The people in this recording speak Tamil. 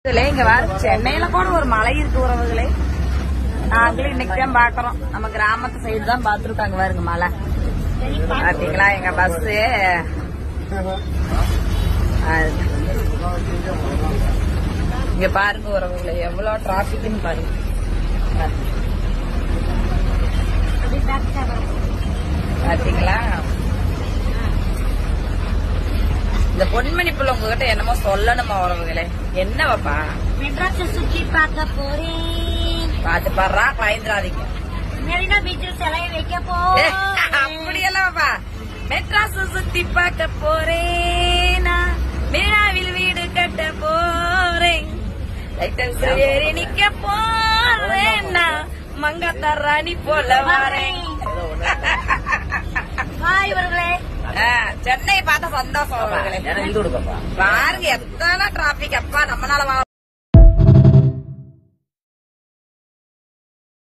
இங்க வர சென்னையில கூட ஒரு மலை இருக்கு உறவுகளே. நாங்களும் இன்னைக்கு தான் பாக்குறோம். நம்ம கிராமத்து சைடு தான் பாத்துருக்காங்க பாருங்க மலை. பாத்தீங்களா எங்க பஸ். இங்க பாருங்க உறவுகளே எவ்வளவு டிராபிக்னு பாருங்க. பாத்தீங்களா இந்த பொன்மணி புள்ள உங்ககிட்ட என்னமோ சொல்லணுமா உறவுகளே? என்ன பாப்பா? மெட்ராஸ் சுத்தி பார்க்க போறேன். பாத்து பாடுறா பயந்துராதீங்க. மெரினா பீச்சில் சிலை வைக்க போறேன். அப்படியெல்லாம் பாப்பா. மெட்ராஸ் சுத்தி பார்க்க போறேன், மெரினாவில் வீடு கட்ட போறேன், லைட்டன்ஸ் ஏறி நிக்க போறேன், மங்காத்தா ராணி போல வரேன். இவர்களே சென்னை பார்த்த சந்தோஷம். பாருங்க எத்தனை டிராபிக் அப்பா நம்மளால